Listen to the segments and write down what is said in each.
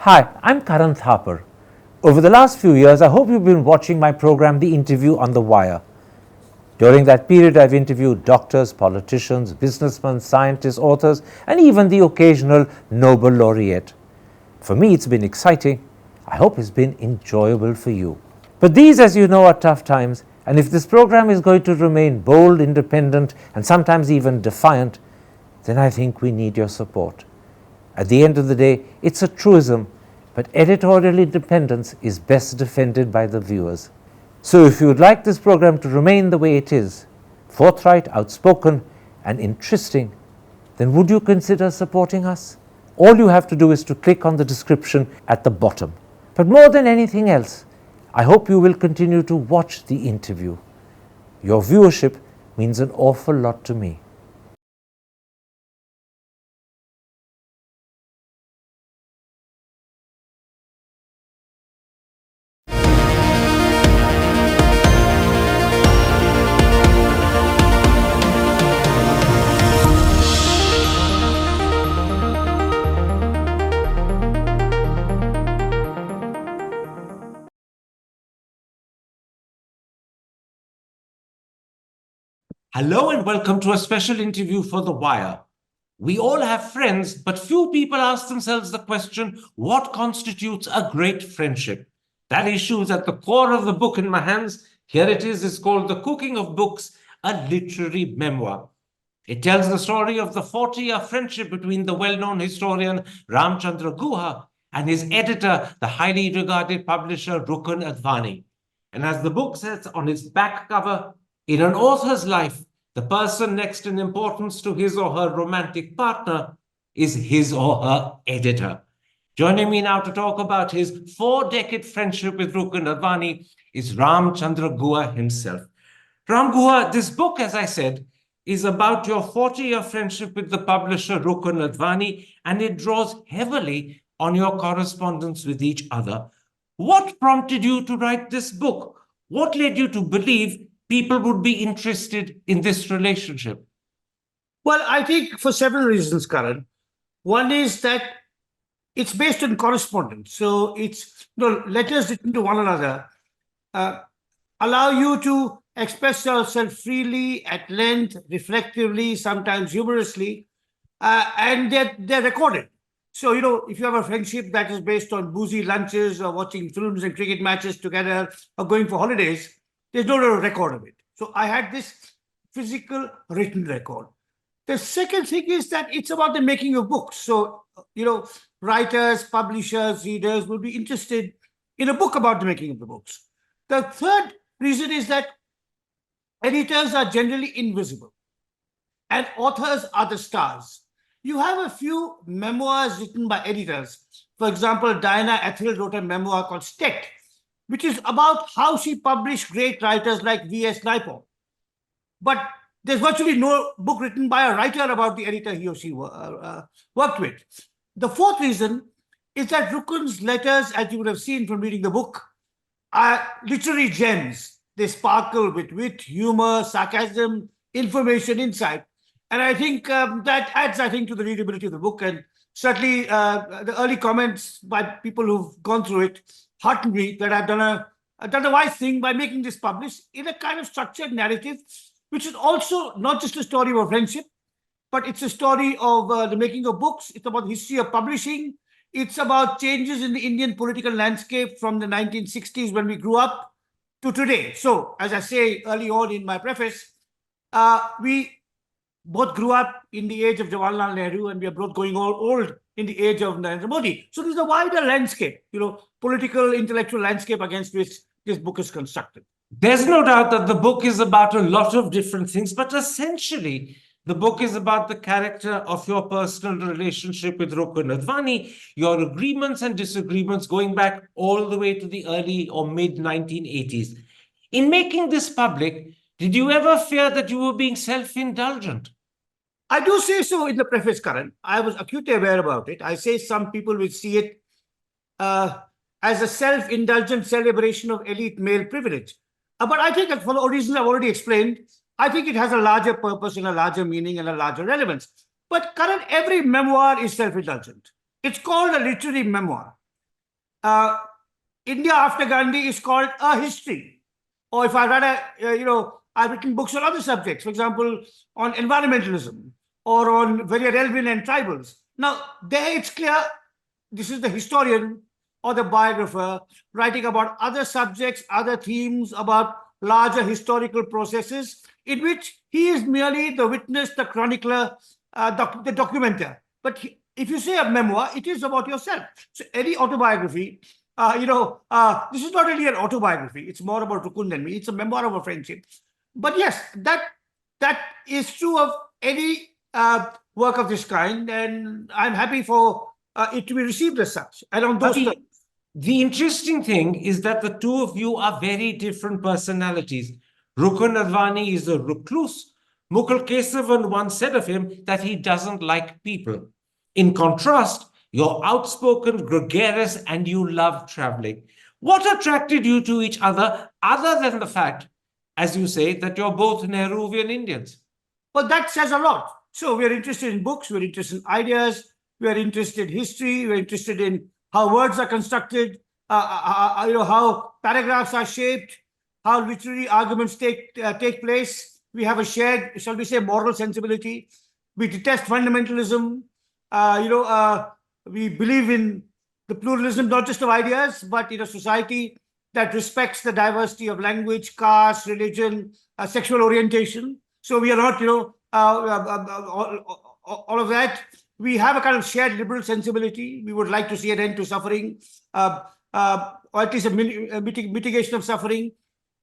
Hi, I'm Karan Thapar. Over the last few years, I hope you've been watching my program, The Interview on the Wire. During that period, I've interviewed doctors, politicians, businessmen, scientists, authors, and even the occasional Nobel laureate. For me, it's been exciting. I hope it's been enjoyable for you. But these, as you know, are tough times, and if this program is going to remain bold, independent, and sometimes even defiant, then I think we need your support. At the end of the day, it's a truism, but editorial independence is best defended by the viewers. So if you would like this program to remain the way it is, forthright, outspoken, and interesting, then would you consider supporting us? All you have to do is to click on the description at the bottom. But more than anything else, I hope you will continue to watch the interview. Your viewership means an awful lot to me. Hello and welcome to a special interview for The Wire. We all have friends, but few people ask themselves the question, what constitutes a great friendship? That issue is at the core of the book in my hands. Here it is. It's called The Cooking of Books, a Literary Memoir. It tells the story of the 40-year friendship between the well-known historian Ramachandra Guha and his editor, the highly regarded publisher Rukun Advani. And as the book says on its back cover, in an author's life, the person next in importance to his or her romantic partner is his or her editor. Joining me now to talk about his 4-decade friendship with Rukun Advani is Ramachandra Guha himself. Ram Guha, this book, as I said, is about your 40-year friendship with the publisher Rukun Advani, and it draws heavily on your correspondence with each other. What prompted you to write this book? What led you to believe people would be interested in this relationship? Well, I think for several reasons, Karan. One is that it's based on correspondence. So it's letters written to one another allow you to express yourself freely, at length, reflectively, sometimes humorously, and they're recorded. So, if you have a friendship that is based on boozy lunches or watching films and cricket matches together or going for holidays, there's no record of it. So I had this physical written record. The second thing is that it's about the making of books. So, writers, publishers, readers will be interested in a book about the making of the books. The third reason is that editors are generally invisible and authors are the stars. You have a few memoirs written by editors. For example, Diana Ethel wrote a memoir called Stet, which is about how she published great writers like V.S. Naipaul. But there's virtually no book written by a writer about the editor he or she worked with. The fourth reason is that Rukun's letters, as you would have seen from reading the book, are literary gems. They sparkle with wit, humor, sarcasm, information, insight. And I think that adds, to the readability of the book. And certainly the early comments by people who've gone through it heartened me that I've done a wise thing by making this published in a kind of structured narrative, which is also not just a story of a friendship, but it's a story of the making of books. It's about the history of publishing. It's about changes in the Indian political landscape from the 1960s when we grew up to today. So, as I say early on in my preface, we both grew up in the age of Jawaharlal Nehru, and we are both going old in the age of Narendra Modi. So there's a wider landscape, political, intellectual landscape against which this book is constructed. There's no doubt that the book is about a lot of different things, but essentially, the book is about the character of your personal relationship with Rukun Advani, your agreements and disagreements going back all the way to the early or mid 1980s. In making this public, did you ever fear that you were being self-indulgent? I do say so in the preface, Karan. I was acutely aware about it. I say some people will see it as a self-indulgent celebration of elite male privilege. But I think that for the reasons I've already explained, I think it has a larger purpose and a larger meaning and a larger relevance. But Karan, every memoir is self-indulgent. It's called a literary memoir. India after Gandhi is called a history. Or if I write I've written books on other subjects, for example, on environmentalism or on very relevant and tribals. Now, there it's clear this is the historian or the biographer writing about other subjects, other themes, about larger historical processes, in which he is merely the witness, the chronicler, the documenter. But if you say a memoir, it is about yourself. So any autobiography, this is not really an autobiography. It's more about Rukun than me. It's a memoir of a friendship. But yes, that is true of any work of this kind, and I'm happy for it to be received as such. And on those terms. The interesting thing is that the two of you are very different personalities. Rukun Advani is a recluse. Mukul Kesavan once said of him that he doesn't like people. In contrast, you're outspoken, gregarious, and you love traveling. What attracted you to each other than the fact, as you say, that you're both Nehruvian Indians? Well, that says a lot. So we're interested in books, we're interested in ideas, we're interested in history, we're interested in how words are constructed, how paragraphs are shaped, how literary arguments take place. We have a shared, shall we say, moral sensibility. We detest fundamentalism. We believe in the pluralism, not just of ideas, but in a society that respects the diversity of language, caste, religion, sexual orientation. So we are not, all of that. We have a kind of shared liberal sensibility. We would like to see an end to suffering, or at least a mitigation of suffering.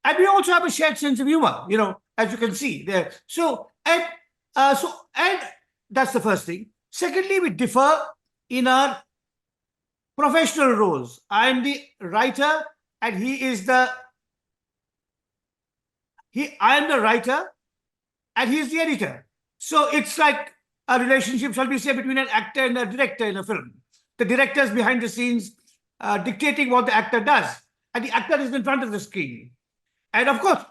And we also have a shared sense of humor, as you can see there. And that's the first thing. Secondly, we differ in our professional roles. I am the writer, and I am the writer, and he is the editor. So it's like a relationship, shall we say, between an actor and a director in a film. The director is behind the scenes dictating what the actor does, and the actor is in front of the screen. And of course,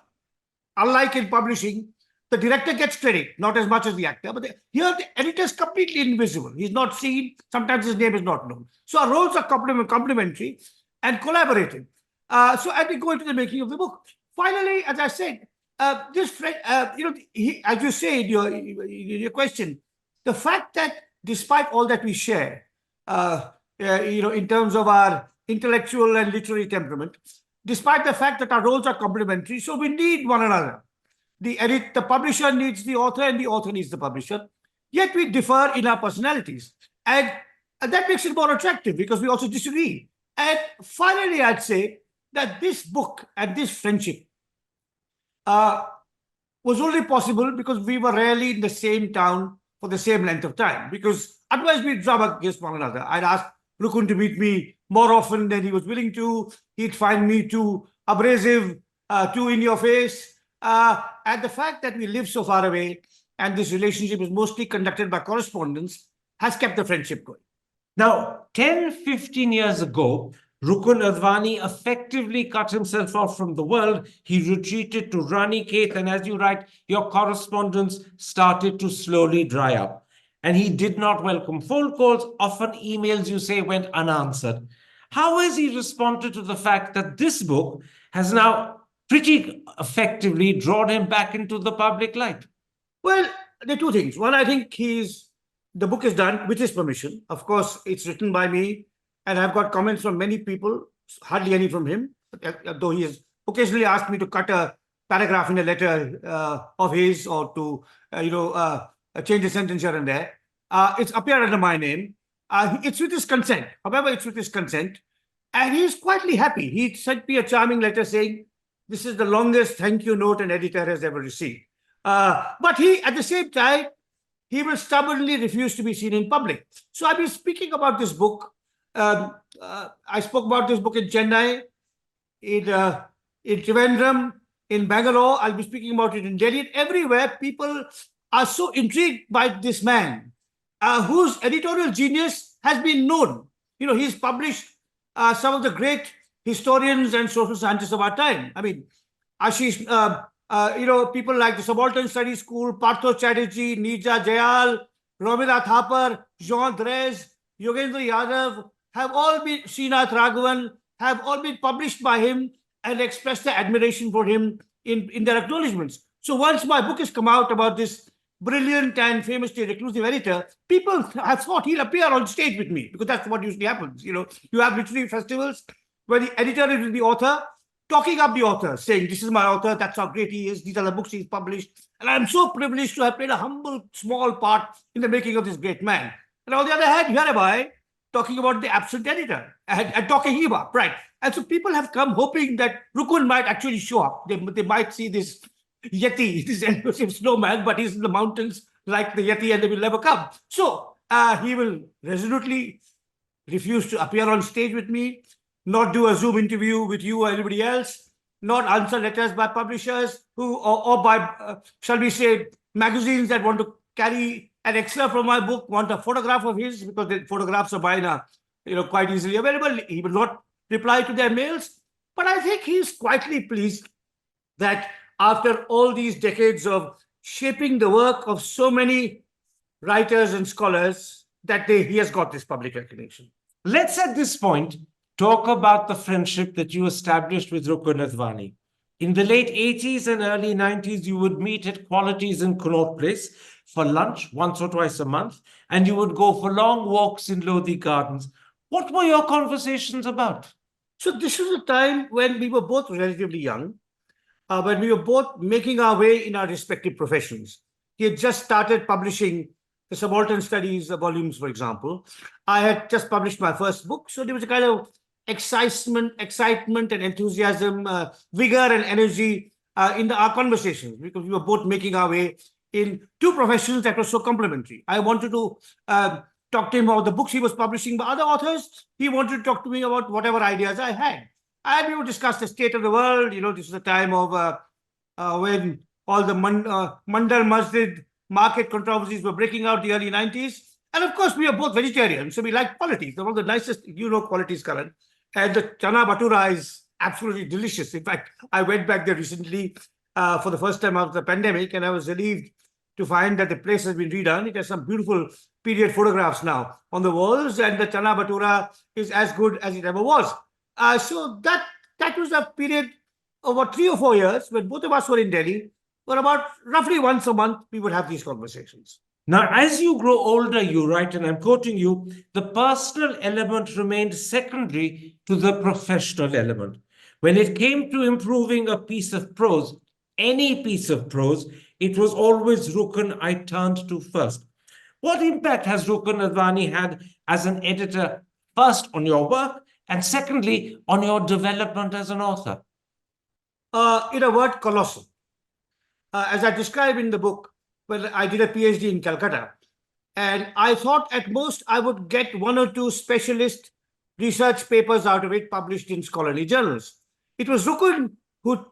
unlike in publishing, the director gets credit, not as much as the actor, but here the editor is completely invisible. He's not seen. Sometimes his name is not known. So our roles are complementary and collaborative. So as we go into the making of the book, finally, as I said, this friend, as you say in your question, the fact that despite all that we share, in terms of our intellectual and literary temperament, despite the fact that our roles are complementary, so we need one another. The publisher needs the author, and the author needs the publisher. Yet we differ in our personalities, and that makes it more attractive because we also disagree. And finally, I'd say that this book and this friendship was only possible because we were rarely in the same town for the same length of time, because otherwise we'd rub against one another. I'd ask Rukun to meet me more often than he was willing to. He'd find me too abrasive, too in your face. And the fact that we live so far away and this relationship is mostly conducted by correspondence has kept the friendship going. Now, 10, 15 years ago, Rukun Advani effectively cut himself off from the world. He retreated to Ranikhet, and as you write, your correspondence started to slowly dry up. And he did not welcome phone calls. Often emails, you say, went unanswered. How has he responded to the fact that this book has now pretty effectively drawn him back into the public light? Well, there are two things. One, I think the book is done with his permission. Of course, it's written by me, and I've got comments from many people, hardly any from him, though he has occasionally asked me to cut a paragraph in a letter of his, or to, change a sentence here and there. It's appeared under my name. It's with his consent. However, it's with his consent. And he's quietly happy. He sent me a charming letter saying, this is the longest thank you note an editor has ever received. But he, at the same time, he will stubbornly refuse to be seen in public. So I've been speaking about this book. I spoke about this book in Chennai, in Trivandrum, in Bangalore. I'll be speaking about it in Delhi. And everywhere, people are so intrigued by this man, whose editorial genius has been known. He's published some of the great historians and social scientists of our time. I mean, Ashish, people like the Subaltern Study School, Partho Chatterjee, Nija Jayal, Romila Thapar, Jean Drez, Yogendra Yadav, have all been, Srinath Raghavan, have all been published by him and expressed their admiration for him in their acknowledgements. So once my book has come out about this brilliant and famously reclusive editor, people have thought he'll appear on stage with me, because that's what usually happens. You have literary festivals where the editor is with the author, talking up the author, saying, this is my author, that's how great he is, these are the books he's published. And I'm so privileged to have played a humble, small part in the making of this great man. And on the other hand, here am I talking about the absent editor and talking him up, right? And so people have come hoping that Rukun might actually show up. They might see this Yeti, this elusive snowman, but he's in the mountains like the Yeti and they will never come. So he will resolutely refuse to appear on stage with me, not do a Zoom interview with you or anybody else, not answer letters by publishers or by, shall we say, magazines that want to carry an excerpt from my book, want a photograph of his, because the photographs of mine are quite easily available. He will not reply to their mails. But I think he's quietly pleased that after all these decades of shaping the work of so many writers and scholars, that he has got this public recognition. Let's at this point talk about the friendship that you established with Rukun Advani. In the late 80s and early 90s, you would meet at Qualities in Connaught Place for lunch once or twice a month, and you would go for long walks in Lothian Gardens. What were your conversations about? So this was a time when we were both relatively young, when we were both making our way in our respective professions. He had just started publishing the Subaltern Studies volumes, for example. I had just published my first book, so there was a kind of excitement and enthusiasm, vigor and energy in our conversations, because we were both making our way in two professions that were so complementary. I wanted to talk to him about the books he was publishing by other authors. He wanted to talk to me about whatever ideas I had. And we would discuss the state of the world. This is the time of when all the Mandal Masjid market controversies were breaking out in the early 90s. And of course, we are both vegetarians, so we like qualities. They're one of the nicest, qualities, Karan. And the chana bhatura is absolutely delicious. In fact, I went back there recently for the first time after the pandemic, and I was relieved to find that the place has been redone. It has some beautiful period photographs now on the walls, and the chana bhatura is as good as it ever was. So that was a period of about 3 or 4 years when both of us were in Delhi. For about roughly once a month, we would have these conversations. Now, as you grow older, you write, and I'm quoting you, the personal element remained secondary to the professional element. When it came to improving a piece of prose, any piece of prose, it was always Rukun I turned to first. What impact has Rukun Advani had as an editor, first on your work, and secondly, on your development as an author? In a word, colossal. As I describe in the book, well, I did a PhD in Calcutta, and I thought at most I would get 1 or 2 specialist research papers out of it published in scholarly journals. It was Rukun who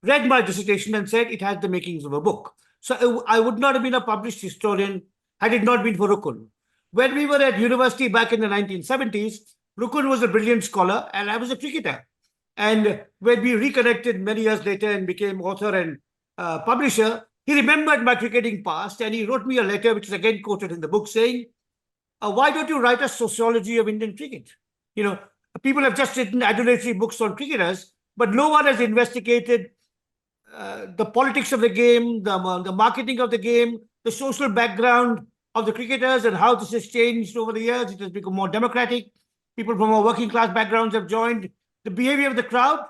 read my dissertation and said it has the makings of a book. So I would not have been a published historian had it not been for Rukun. When we were at university back in the 1970s, Rukun was a brilliant scholar and I was a cricketer. And when we reconnected many years later and became author and publisher, he remembered my cricketing past and he wrote me a letter, which is again quoted in the book, saying, why don't you write a sociology of Indian cricket? People have just written adulatory books on cricketers, but no one has investigated the politics of the game, the marketing of the game, the social background of the cricketers and how this has changed over the years. It has become more democratic. People from our working class backgrounds have joined, the behavior of the crowd.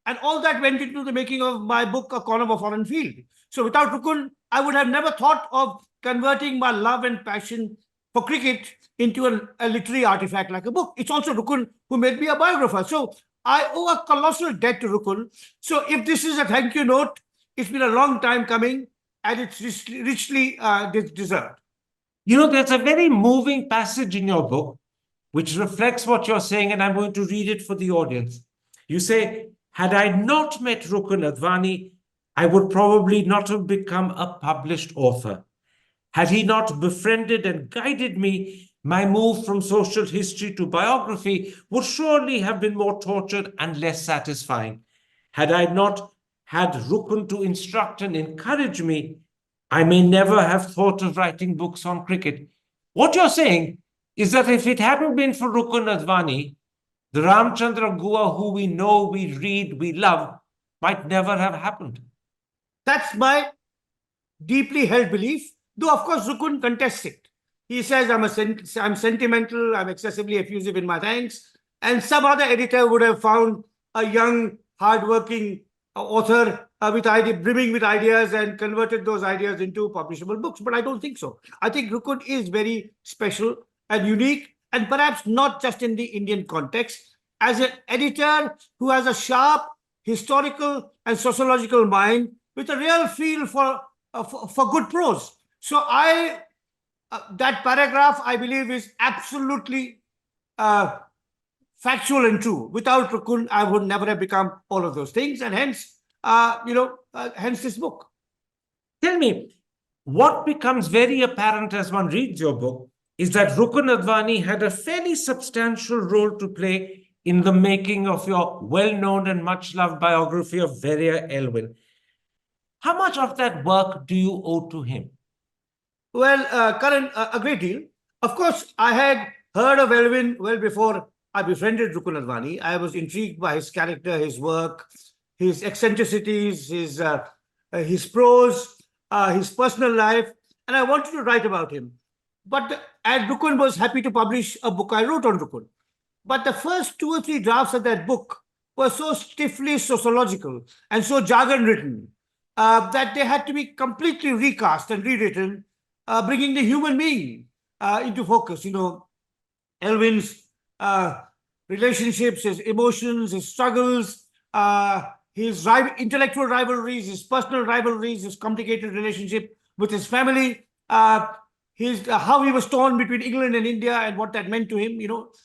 And all that went into the making of my book, A Corner of a Foreign Field. So without Rukun, I would have never thought of converting my love and passion for cricket into a literary artifact like a book. It's also Rukun who made me a biographer. So I owe a colossal debt to Rukun. So if this is a thank you note, it's been a long time coming and it's richly deserved. There's a very moving passage in your book which reflects what you're saying, and I'm going to read it for the audience. You say, had I not met Rukun Advani, I would probably not have become a published author. Had he not befriended and guided me, my move from social history to biography would surely have been more tortured and less satisfying. Had I not had Rukun to instruct and encourage me, I may never have thought of writing books on cricket. What you're saying is that if it hadn't been for Rukun Advani, the Ramachandra Guha who we know, we read, we love, might never have happened. That's my deeply held belief, though of course Rukun contests it. He says I'm sentimental, I'm excessively effusive in my thanks, and some other editor would have found a young, hardworking author brimming with ideas and converted those ideas into publishable books. But I don't think so. I think Rukun is very special and unique, and perhaps not just in the Indian context. As an editor who has a sharp historical and sociological mind with a real feel for good prose. So that paragraph, I believe, is absolutely factual and true. Without Rukun, I would never have become all of those things, and hence, hence this book. Tell me, what becomes very apparent as one reads your book is that Rukun Advani had a fairly substantial role to play in the making of your well-known and much-loved biography of Verrier Elwin. How much of that work do you owe to him? Well, Karan, a great deal. Of course, I had heard of Elwin well before I befriended Rukun Advani. I was intrigued by his character, his work, his eccentricities, his prose, his personal life, and I wanted to write about him. And Rukun was happy to publish a book I wrote on Rukun. But the first 2 or 3 drafts of that book were so stiffly sociological and so jargon written that they had to be completely recast and rewritten, bringing the human being into focus. Elwin's relationships, his emotions, his struggles, his intellectual rivalries, his personal rivalries, his complicated relationship with his family, how he was torn between England and India and what that meant to him,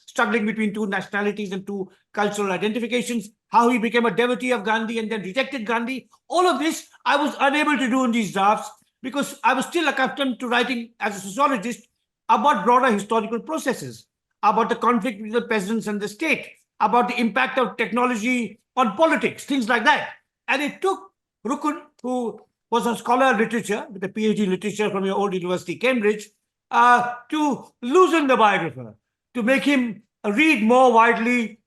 struggling between 2 nationalities and 2 cultural identifications, how he became a devotee of Gandhi and then rejected Gandhi. All of this I was unable to do in these drafts because I was still accustomed to writing as a sociologist about broader historical processes, about the conflict between the peasants and the state, about the impact of technology on politics, things like that. And it took Rukun, who was a scholar of literature with a PhD in literature from your old university, Cambridge, to loosen the biographer, to make him read more widely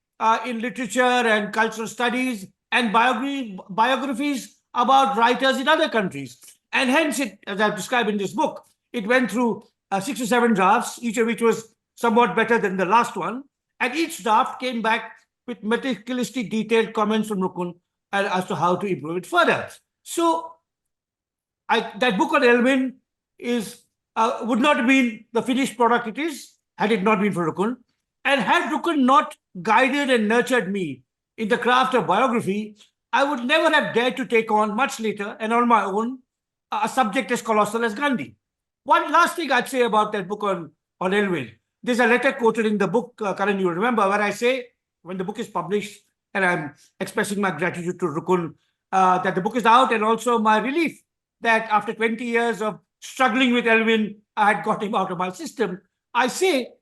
in literature and cultural studies and biographies about writers in other countries. And hence, as I've described in this book, it went through 6 or 7 drafts, each of which was somewhat better than the last one. And each draft came back with meticulously detailed comments from Rukun as to how to improve it further. So that book on Elwin would not have been the finished product it is had it not been for Rukun. And had Rukun not guided and nurtured me in the craft of biography, I would never have dared to take on, much later and on my own, a subject as colossal as Gandhi. One last thing I'd say about that book on Elwin. There's a letter quoted in the book, Karan, you remember, where I say, when the book is published, and I'm expressing my gratitude to Rukun, that the book is out, and also my relief that after 20 years of struggling with Elwin, I had got him out of my system. I say,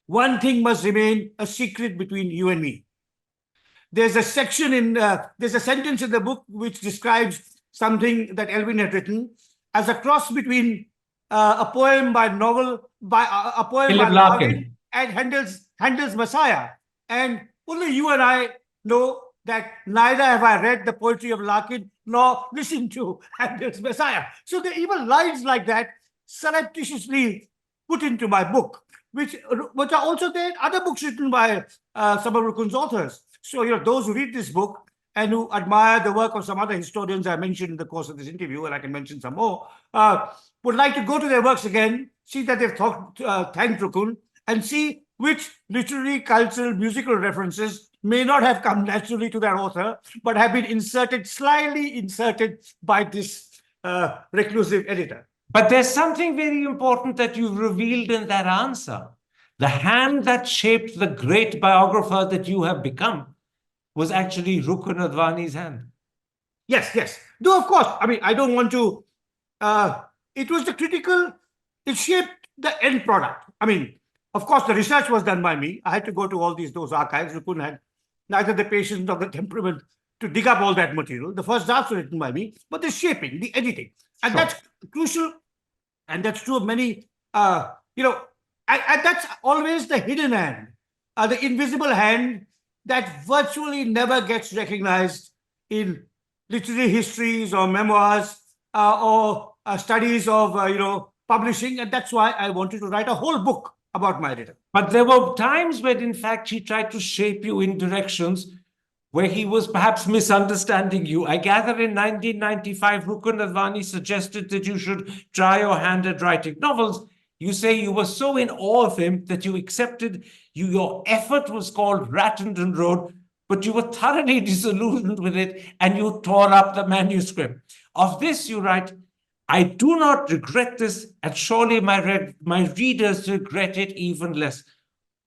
one thing must remain a secret between you and me. There's a sentence in the book which describes something that Elwin had written as a cross between a poem by Larkin and Handel's Messiah. And only you and I know that neither have I read the poetry of Larkin nor listened to Handel's Messiah. So there are even lines like that surreptitiously put into my book, which are also there in other books written by some of Rukun's authors. So, those who read this book and who admire the work of some other historians I mentioned in the course of this interview, and I can mention some more, would like to go to their works again, see that they've thanked Rukun, and see which literary, cultural, musical references may not have come naturally to their author, but have been slyly inserted by this reclusive editor. But there's something very important that you've revealed in that answer. The hand that shaped the great biographer that you have become was actually Rukun Advani's hand. Yes. Though, of course, I don't want to... it was it shaped the end product. Of course, the research was done by me. I had to go to those archives. Rukun had neither the patience nor the temperament to dig up all that material. The first drafts were written by me, but the shaping, the editing. And that's crucial. And that's true of many, And that's always the hidden hand, the invisible hand that virtually never gets recognized in literary histories or memoirs or studies of publishing. And that's why I wanted to write a whole book about my editor. But there were times when, in fact, he tried to shape you in directions where he was perhaps misunderstanding you. I gather in 1995, Rukun Advani suggested that you should try your hand at writing novels. You say you were so in awe of him that you accepted your effort was called Ratenden Road, but you were thoroughly disillusioned with it and you tore up the manuscript. Of this, you write, I do not regret this, and surely my readers regret it even less.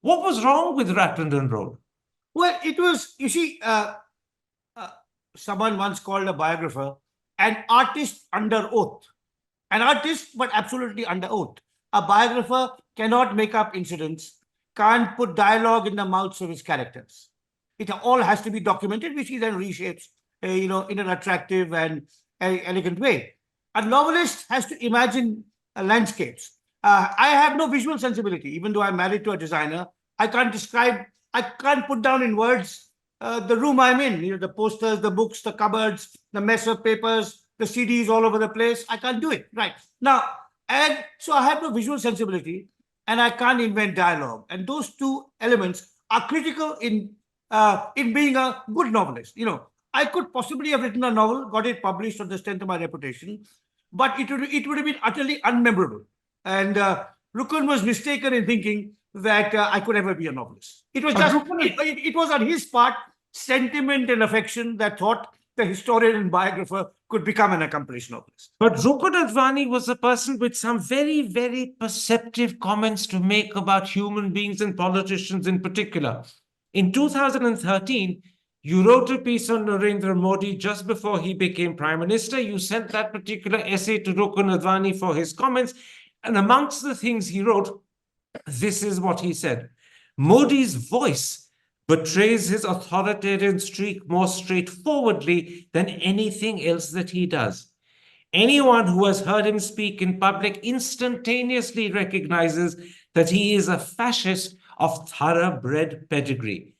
What was wrong with Ratenden Road? Well, it was, you see, someone once called a biographer an artist under oath. An artist, but absolutely under oath. A biographer cannot make up incidents, can't put dialogue in the mouths of his characters. It all has to be documented, which he then reshapes, in an attractive and elegant way. A novelist has to imagine landscapes. I have no visual sensibility, even though I'm married to a designer. I can't put down in words the room I'm in, the posters, the books, the cupboards, the mess of papers, the CDs all over the place. I can't do it. Right. Now, and so I have no visual sensibility and I can't invent dialogue. And those two elements are critical in being a good novelist. I could possibly have written a novel, got it published on the strength of my reputation, but it would have been utterly unmemorable. And Rukun was mistaken in thinking that I could ever be a novelist. It was just, it was on his part, sentiment and affection that thought the historian and biographer could become an accomplished novelist. But Rukun Advani was a person with some very, very perceptive comments to make about human beings and politicians in particular. In 2013, you wrote a piece on Narendra Modi just before he became Prime Minister. You sent that particular essay to Rukun Advani for his comments. And amongst the things he wrote, this is what he said. Modi's voice betrays his authoritarian streak more straightforwardly than anything else that he does. Anyone who has heard him speak in public instantaneously recognizes that he is a fascist of thoroughbred pedigree.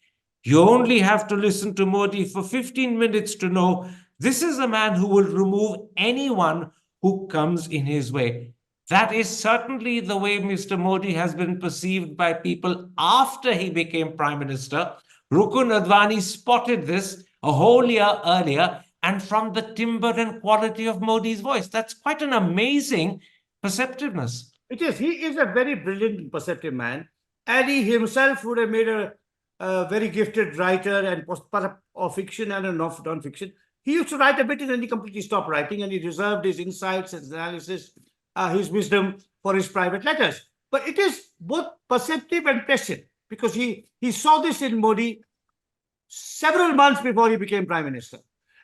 You only have to listen to Modi for 15 minutes to know this is a man who will remove anyone who comes in his way. That is certainly the way Mr. Modi has been perceived by people after he became Prime Minister. Rukun Advani spotted this a whole year earlier, and from the timbre and quality of Modi's voice. That's quite an amazing perceptiveness. It is. He is a very brilliant and perceptive man, and he himself would have made a very gifted writer and of fiction and of non-fiction. He used to write a bit and then he completely stopped writing, and he reserved his insights, his analysis, his wisdom for his private letters. But it is both perceptive and prescient, because he saw this in Modi several months before he became Prime Minister.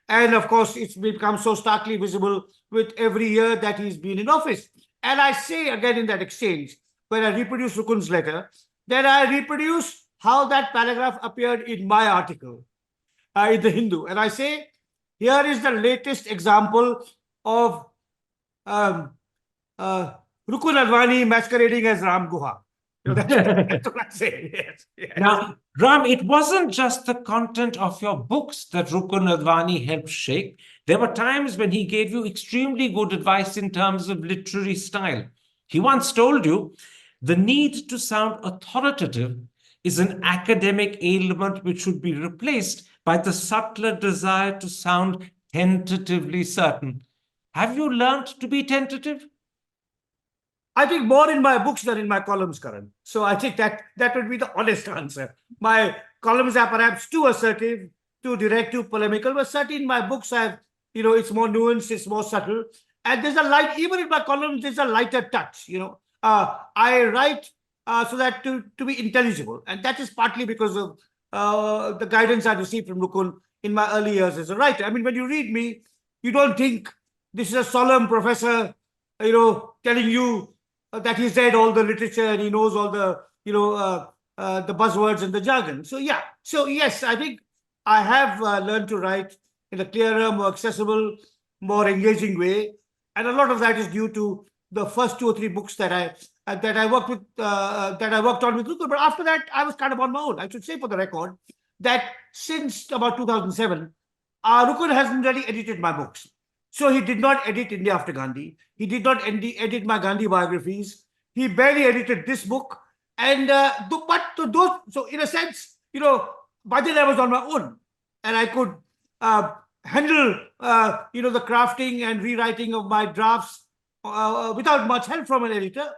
And of course, it's become so starkly visible with every year that he's been in office. And I say again in that exchange, when I reproduce Rukun's letter, that I reproduce how that paragraph appeared in my article in the Hindu. And I say, here is the latest example of Rukun Advani masquerading as Ram Guha. That's what I say. Yes, yes. Now, Ram, it wasn't just the content of your books that Rukun Advani helped shape. There were times when he gave you extremely good advice in terms of literary style. He once told you, the need to sound authoritative is an academic ailment which should be replaced by the subtler desire to sound tentatively certain. Have you learned to be tentative? I think more in my books than in my columns, Karan. So I think that would be the honest answer. My columns are perhaps too assertive, too direct, too polemical, but certainly in my books it's more nuanced, it's more subtle. And there's a light, even in my columns, there's a lighter touch, I write so that to be intelligible. And that is partly because of the guidance I received from Rukun in my early years as a writer. I mean, when you read me, you don't think this is a solemn professor, telling you that he's read all the literature and he knows all the, the buzzwords and the jargon. So, yeah. So, yes, I think I have learned to write in a clearer, more accessible, more engaging way. And a lot of that is due to the first 2 or 3 books that that I worked on with Rukun. But after that, I was kind of on my own. I should say for the record that since about 2007, Rukun hasn't really edited my books. So he did not edit India After Gandhi. He did not edit my Gandhi biographies. He barely edited this book. And so in a sense, by then I was on my own, and I could handle the crafting and rewriting of my drafts without much help from an editor.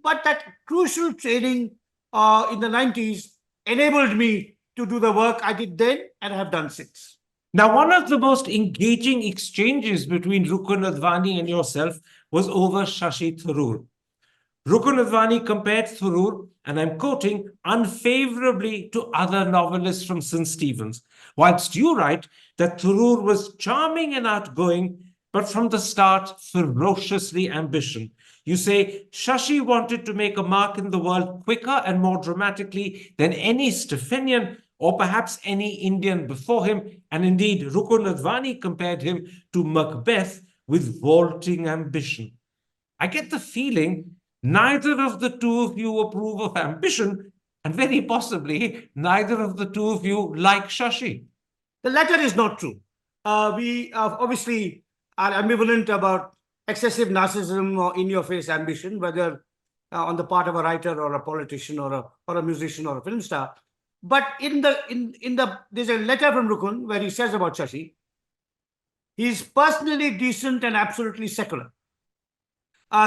But that crucial training in the 90s enabled me to do the work I did then and have done since. Now, one of the most engaging exchanges between Rukun Advani and yourself was over Shashi Tharoor. Rukun Advani compared Tharoor, and I'm quoting, unfavorably to other novelists from St. Stephen's, whilst you write that Tharoor was charming and outgoing, but from the start ferociously ambitious. You say Shashi wanted to make a mark in the world quicker and more dramatically than any Stephanian or perhaps any Indian before him, and indeed Rukun Advani compared him to Macbeth with vaulting ambition. I get the feeling neither of the two of you approve of ambition, and very possibly neither of the two of you like Shashi. The latter is not true. We obviously are ambivalent about excessive narcissism or in-your-face ambition, whether on the part of a writer or a politician or a musician or a film star. But there's a letter from Rukun where he says about Shashi, he's personally decent and absolutely secular.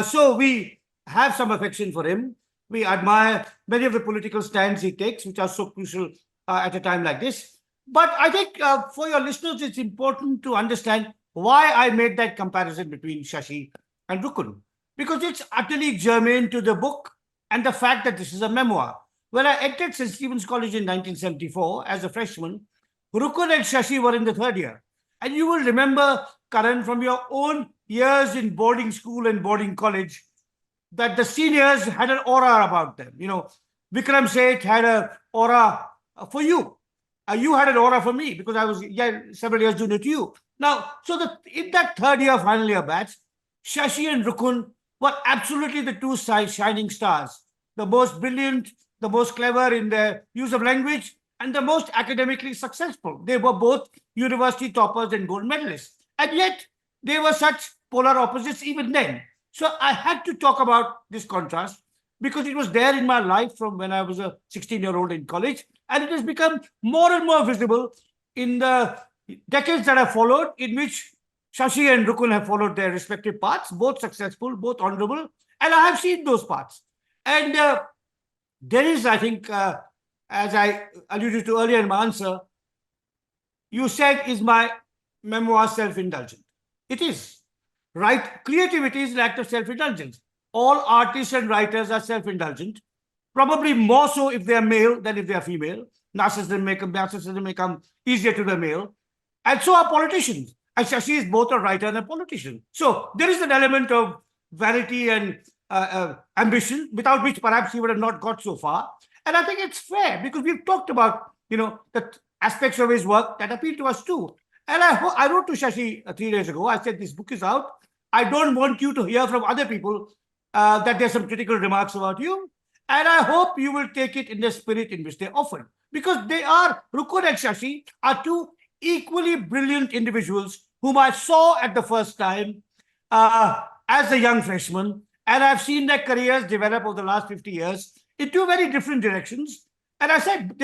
So we have some affection for him. We admire many of the political stands he takes, which are so crucial at a time like this. But I think for your listeners, it's important to understand why I made that comparison between Shashi and Rukun, because it's utterly germane to the book and the fact that this is a memoir. When I entered St. Stephen's College in 1974 as a freshman, Rukun and Shashi were in the third year. And you will remember, Karan, from your own years in boarding school and boarding college, that the seniors had an aura about them. Vikram Seth had an aura for you. You had an aura for me because I was several years junior to you. Now, in that third year, final year batch, Shashi and Rukun were absolutely the two shining stars, the most brilliant, the most clever in their use of language, and the most academically successful. They were both university toppers and gold medalists. And yet, they were such polar opposites even then. So I had to talk about this contrast because it was there in my life from when I was a 16-year-old in college. And it has become more and more visible in the decades that have followed, in which Shashi and Rukun have followed their respective paths, both successful, both honorable. And I have seen those paths. And there is, I think, as I alluded to earlier in my answer, you said, is my memoir self-indulgent? It is. Right? Creativity is an act of self-indulgence. All artists and writers are self-indulgent, probably more so if they are male than if they are female. Narcissism may come easier to the male. And so are politicians. And Shashi is both a writer and a politician. So there is an element of vanity and ambition, without which perhaps he would have not got so far. And I think it's fair because we've talked about, the aspects of his work that appeal to us too. And I wrote to Shashi 3 days ago. I said, this book is out. I don't want you to hear from other people that there's some critical remarks about you. And I hope you will take it in the spirit in which they're offered. Because Rukun and Shashi are two equally brilliant individuals whom I saw at the first time as a young freshman. And I've seen their careers develop over the last 50 years in two very different directions. And I said,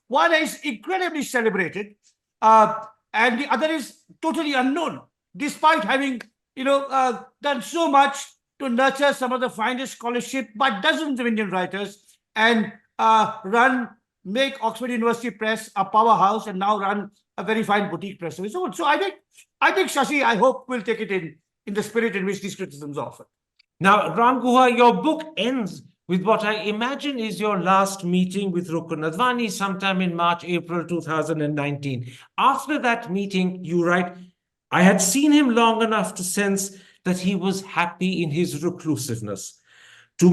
one is incredibly celebrated, and the other is totally unknown, despite having, done so much to nurture some of the finest scholarship by dozens of Indian writers and make Oxford University Press a powerhouse and now run a very fine boutique press of his own. So I think Shashi, I hope, will take it in the spirit in which these criticisms are offered. Now, Ram Guha, your book ends with what I imagine is your last meeting with Rukun Advani sometime in March, April 2019. After that meeting, you write, I had seen him long enough to sense that he was happy in his reclusiveness. To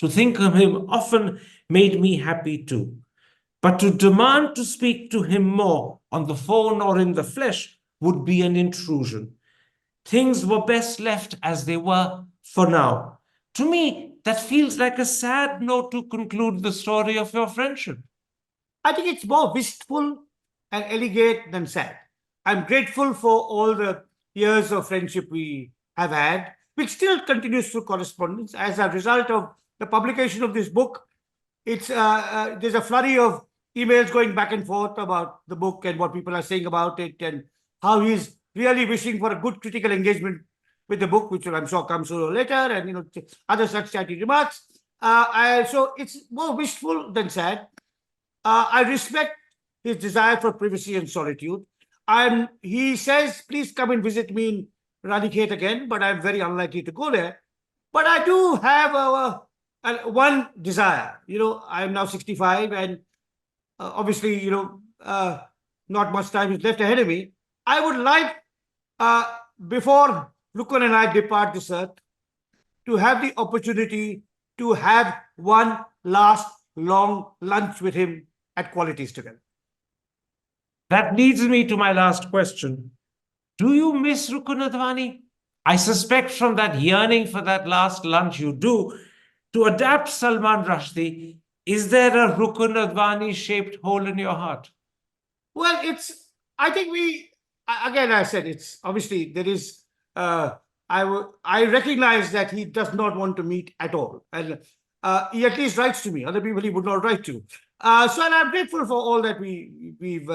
think of him often made me happy too. But to demand to speak to him more on the phone or in the flesh would be an intrusion. Things were best left as they were for now. To me, that feels like a sad note to conclude the story of your friendship. I think it's more wistful and elegant than sad. I'm grateful for all the years of friendship we have had, which still continues through correspondence. As a result of the publication of this book, there's a flurry of emails going back and forth about the book and what people are saying about it, and how he's really wishing for a good critical engagement with the book, which I'm sure comes sooner or later, and other such chatty remarks. So it's more wishful than sad. I respect his desire for privacy and solitude. He says, please come and visit me in Ranikhet again, but I'm very unlikely to go there. But I do have one desire. I'm now 65, and obviously, not much time is left ahead of me. I would like, before Rukun and I depart this earth, to have the opportunity to have one last long lunch with him at Qualities together. That leads me to my last question. Do you miss Rukun Advani? I suspect from that yearning for that last lunch you do, to adapt Salman Rushdie, is there a Rukun Advani shaped hole in your heart? Well, I think again, I said, it's obviously there is, I recognize that he does not want to meet at all. And he at least writes to me. Other people he would not write to. So and I'm grateful for all that we've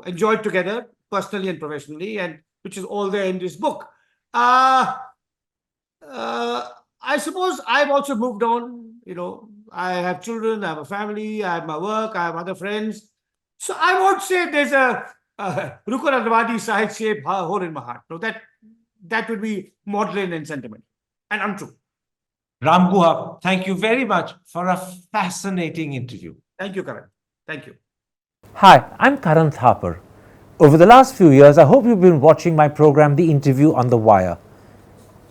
enjoyed together, personally and professionally, and which is all there in this book. I suppose I've also moved on. I have children, I have a family, I have my work, I have other friends. So I won't say there's a Rukun Advani side-shaped hole in my heart. No, that would be maudlin and sentimental and untrue. Ram Guha, thank you very much for a fascinating interview. Thank you, Karan. Thank you. Hi, I'm Karan Thapar. Over the last few years, I hope you've been watching my program, The Interview on the Wire.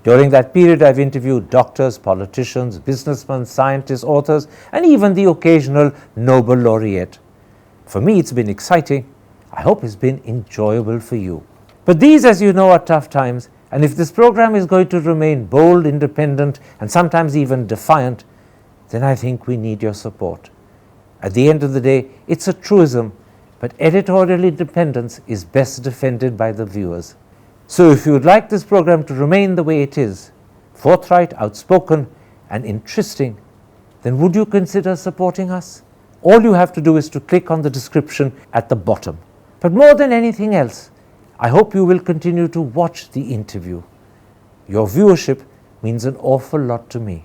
During that period, I've interviewed doctors, politicians, businessmen, scientists, authors, and even the occasional Nobel laureate. For me, it's been exciting. I hope it's been enjoyable for you. But these, as you know, are tough times, and if this program is going to remain bold, independent, and sometimes even defiant, then I think we need your support. At the end of the day, it's a truism, but editorial independence is best defended by the viewers. So if you would like this program to remain the way it is, forthright, outspoken, and interesting, then would you consider supporting us? All you have to do is to click on the description at the bottom. But more than anything else, I hope you will continue to watch The Interview. Your viewership means an awful lot to me.